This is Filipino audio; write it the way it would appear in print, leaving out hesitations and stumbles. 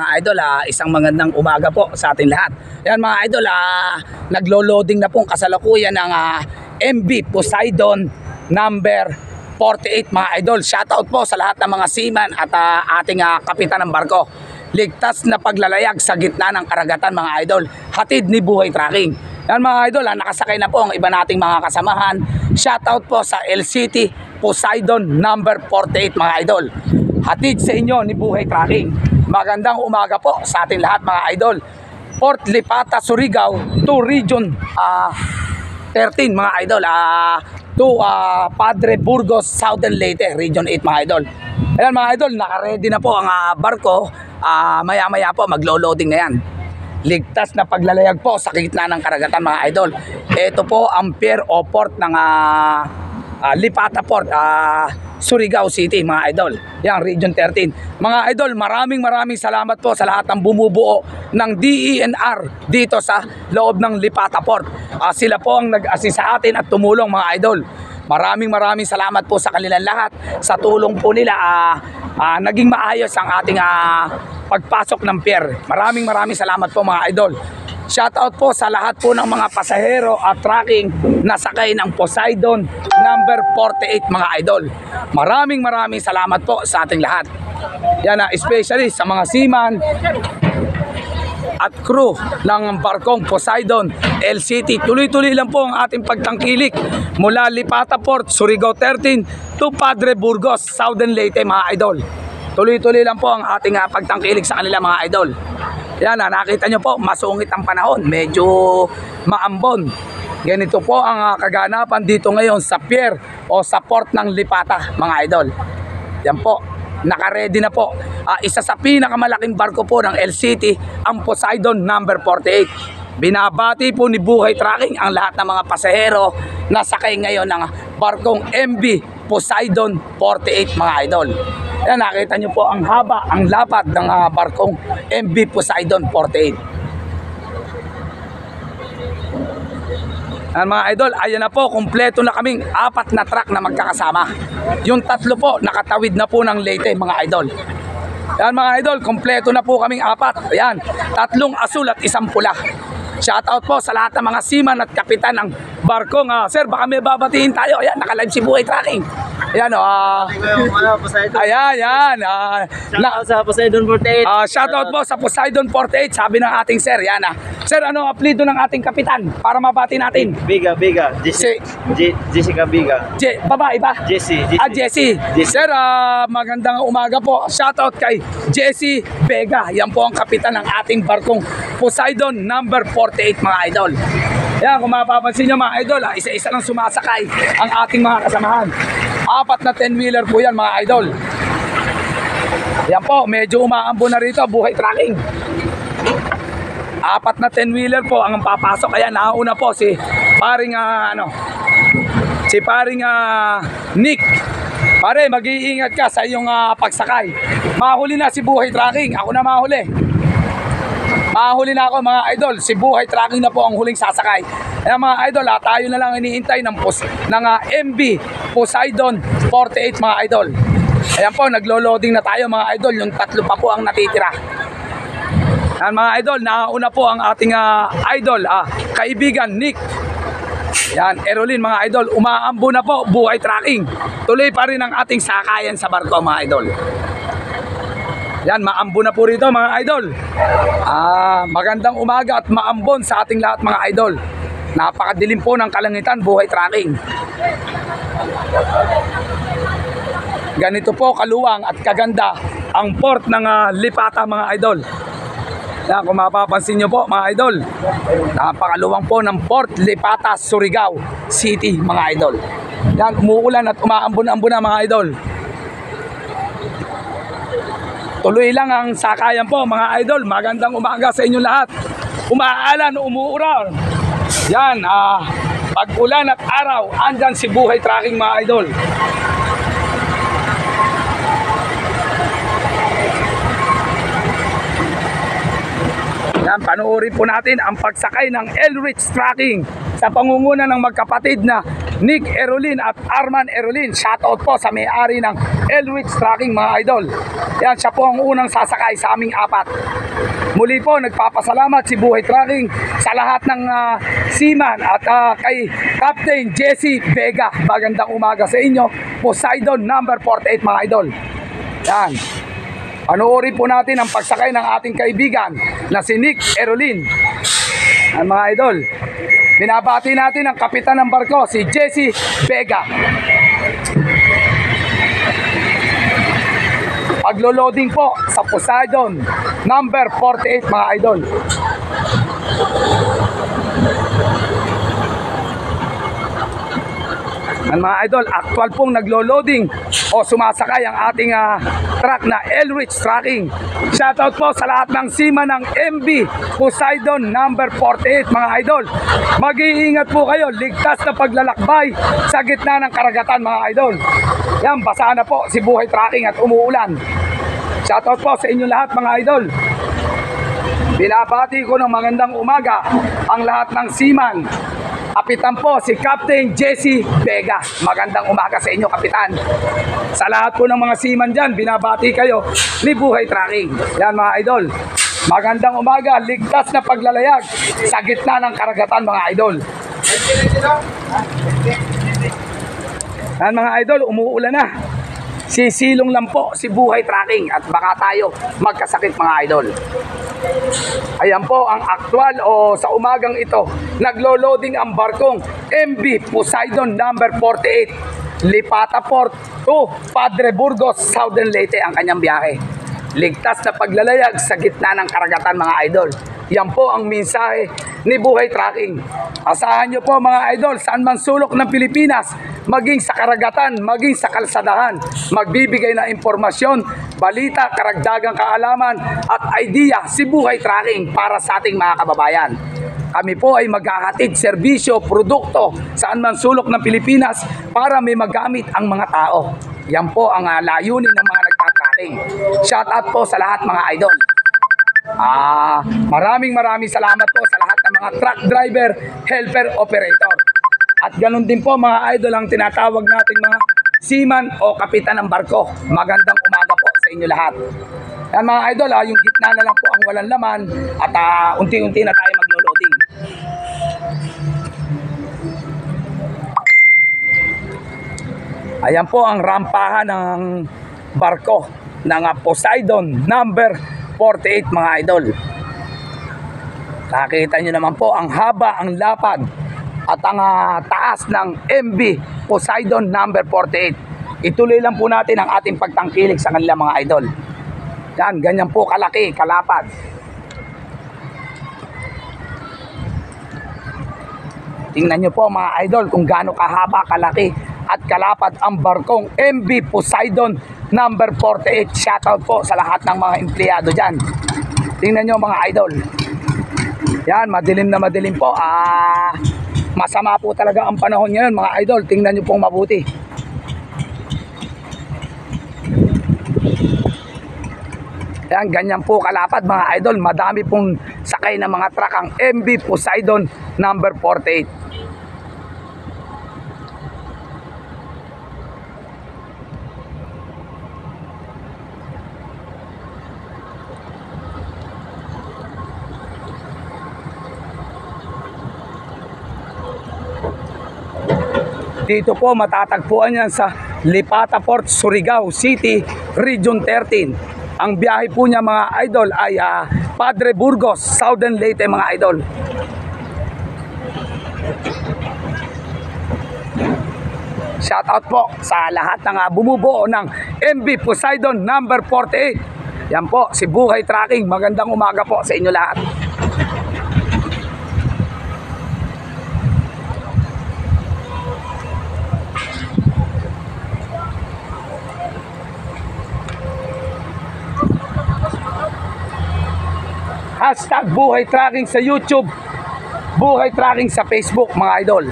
Mga idol, isang magandang umaga po sa ating lahat. Yan mga idol, naglo-loading na pong kasalukuyan ng MV Poseidon number 48 mga idol. Shoutout po sa lahat ng mga seaman at ating kapitan ng barko. Ligtas na paglalayag sa gitna ng karagatan mga idol. Hatid ni Buhay Trucking. Yan mga idol, nakasakay na po ang iba nating mga kasamahan. Shoutout po sa LCT Poseidon number 48 mga idol. Hatid sa inyo ni Buhay Trucking. Magandang umaga po sa ating lahat mga idol. Port Lipata, Surigao to Region 13 mga idol. To Padre Burgos, Southern Leyte, Region 8 mga idol. Ayan mga idol, naka-ready na po ang barko. Maya-maya po maglo-loading na yan. Ligtas na paglalayag po sa gitna ng karagatan mga idol. Ito po ang pier o port ng Lipata Port, Surigao City mga idol. Yan, Region 13. Mga idol, maraming salamat po sa lahat ng bumubuo ng DENR dito sa loob ng Lipata Port. Sila po ang nag-assist sa atin at tumulong mga idol. Maraming salamat po sa kanilang lahat. Sa tulong po nila, naging maayos ang ating pagpasok ng pier. Maraming salamat po mga idol. Shoutout po sa lahat po ng mga pasahero at trucking na sakay ng Poseidon number 48 mga idol. Maraming salamat po sa ating lahat. Yan especially sa mga seaman at crew ng barkong Poseidon LCT. Tuloy-tuloy lang po ang ating pagtangkilik mula Lipata Port, Surigao 13 to Padre Burgos, Southern Leyte mga idol. Tuloy-tuloy lang po ang ating pagtangkilik sa kanila mga idol. Yan, nakita nyo po, masungit ang panahon, medyo maambon. Ganito po ang kaganapan dito ngayon sa pier o sa port ng Lipata mga idol. Yan po, naka-ready na po. Isa sa pinakamalaking barko po ng LCT, ang Poseidon number 48. Binabati po ni Buhay Trucking ang lahat ng mga pasahero na sakay ngayon ng barkong MV Poseidon 48 mga idol. Yan, nakita nyo po ang haba, ang lapad ng barkong MV Poseidon 48. Yan mga idol, ayan na po, kumpleto na kaming 4 na truck na magkakasama. Yung 3 po, nakatawid na po ng Leyte mga idol. Yan mga idol, kumpleto na po kaming 4. Ayan, 3 asul at 1 pula. Shoutout po sa lahat ng mga seaman at kapitan ng barkong. Sir, baka may babatiin tayo. Ayan, naka-live si Buhay Trucking. Ayan ayan. Shoutout sa Poseidon 48. Shoutout po sa Poseidon 48. Sabi ng ating sir, yan Sir, ano ang apelyido ng ating kapitan para mabati natin? Biga. Jessica Biga. Babae ba? Jessie. Jessie. Sir, magandang umaga po. Shoutout kay Jessie Vega. Yan po ang kapitan ng ating barkong Poseidon number 48 mga idol. Yan, kung mapapansin nyo mga idol, isa-isa lang sumasakay ang ating mga kasamahan. 4 na 10-wheeler po yan mga idol. Yan po, medyo umaambo na rito, Buhay Trucking. 4 na 10-wheeler po ang papasok. Ayan, nauna po si paring Nick. Pare, mag-iingat ka sa iyong pagsakay. Mahuli na si Buhay Trucking. Ako na mahuli. Mahuli na ako mga idol. Si Buhay Trucking na po ang huling sasakay. Kaya mga idol, tayo na lang iniintay ng MV Poseidon 48 mga idol. Ayan po, naglo-loading na tayo mga idol. Yung 3 pa po ang natitira. Ayan mga idol, nauna po ang ating idol, kaibigan Nick. Yan, Erolin mga idol, umaambo na po Buhay Trucking. Tuloy pa rin ang ating sakayan sa barko mga idol. Yan, maambo na po rito mga idol. Magandang umaga at maambon sa ating lahat mga idol. Napakadilim po ng kalangitan, Buhay Trucking. Ganito po kaluwang at kaganda ang port ng Lipata mga idol. Yan, kung mapapansin nyo po mga idol, napakaluwang po ng Port Lipata, Surigao City mga idol. Yan, umuulan at umaambon-ambon na mga idol. Tuloy lang ang sakayan po mga idol. Magandang umaga sa inyo lahat. Umaalan, umuulan. Yan, pag-ulan at araw, andyan si Buhay Trucking mga idol. Yan, panoorin po natin ang pagsakay ng Elrich Trucking sa pangunguna ng magkapatid na Nick Erolin at Arman Erolin. Shoutout po sa may-ari ng Elwich Trucking mga idol. Yan, siya po ang unang sasakay sa aming apat. Muli po, nagpapasalamat si Buhay Trucking sa lahat ng seaman at kay Captain Jesse Vega. Magandang umaga sa inyo. Poseidon number 48 mga idol. Yan. Panoorin po natin ang pagsakay ng ating kaibigan na si Nick Erolin. Ang mga idol, binabati natin ang kapitan ng barko, si Jesse Vega. Paglo-loading po sa Poseidon number 48 mga idol. Ang mga idol, actual pong naglo-loading o sumasakay ang ating truck na Elwich Trucking. Shoutout po sa lahat ng seaman ng MB Poseidon number 48 mga idol. Mag-iingat po kayo, ligtas na paglalakbay sa gitna ng karagatan mga idol. Yan, basa na po si Buhay Trucking at umuulan. Shoutout po sa inyo lahat mga idol. Binabati ko ng magandang umaga ang lahat ng seaman. Kapitan po si Captain Jesse Vega. Magandang umaga sa inyo, Kapitan. Sa lahat po ng mga seaman dyan, binabati kayo ni Buhay Trucking. Yan mga idol. Magandang umaga, ligtas na paglalayag sa gitna ng karagatan mga idol. Yan mga idol, umuulan na. Sisilong lang po si Buhay Trucking at baka tayo magkasakit mga idol. Ayan po ang aktual o sa umagang ito, naglo-loading ang barkong MB Poseidon number 48. Lipata Port to Padre Burgos, Southern Leyte ang kanyang biyahe. Ligtas na paglalayag sa gitna ng karagatan mga idol. Yan po ang mensahe ni Buhay Trucking. Asahan nyo po mga idol, saan man sulok ng Pilipinas, maging sa karagatan, maging sa kalsadahan, magbibigay na impormasyon, balita, karagdagang kaalaman at idea si Buhay Trucking para sa ating mga kababayan. Kami po ay maghahatid serbisyo, produkto saan man sulok ng Pilipinas para may magamit ang mga tao. Yan po ang layunin ng mga nagtatracking. Shout out po sa lahat mga idol. Maraming salamat po sa lahat ng mga truck driver, helper, operator. At ganun din po mga idol ang tinatawag nating mga seaman o kapitan ng barko. Magandang umaga po sa inyo lahat. Yan mga idol, yung gitna na lang po ang walang laman at unti-unti na tayo maglo-loading. Ayan po ang rampahan ng barko ng Poseidon number 48 mga idol. Nakita nyo naman po ang haba, ang lapad at ang taas ng MB Poseidon number 48. Ituloy lang po natin ang ating pagtangkilik sa kanila mga idol. Yan, ganyan po kalaki, kalapad. Tingnan nyo po mga idol kung gaano kahaba, kalaki at kalapad ang barkong MB Poseidon number 48. Shoutout po sa lahat ng mga empleyado dyan. Tingnan nyo mga idol. Yan, madilim na madilim po. Masama po talaga ang panahon ngayon mga idol. Tingnan nyo pong mabuti. Yan, ganyan po kalapad mga idol. Madami pong sakay ng mga truck ang MB Poseidon number 48. Dito po matatagpuan yan sa Lipata Port, Surigao City, Region 13. Ang biyahe po niya mga idol ay Padre Burgos, Southern Leyte mga idol. Shout out po sa lahat ng bumubuo ng MB Poseidon number 48. Yan po si Buhay Trucking. Magandang umaga po sa inyo lahat. Hashtag Buhay Trucking sa YouTube, Buhay Trucking sa Facebook mga idol.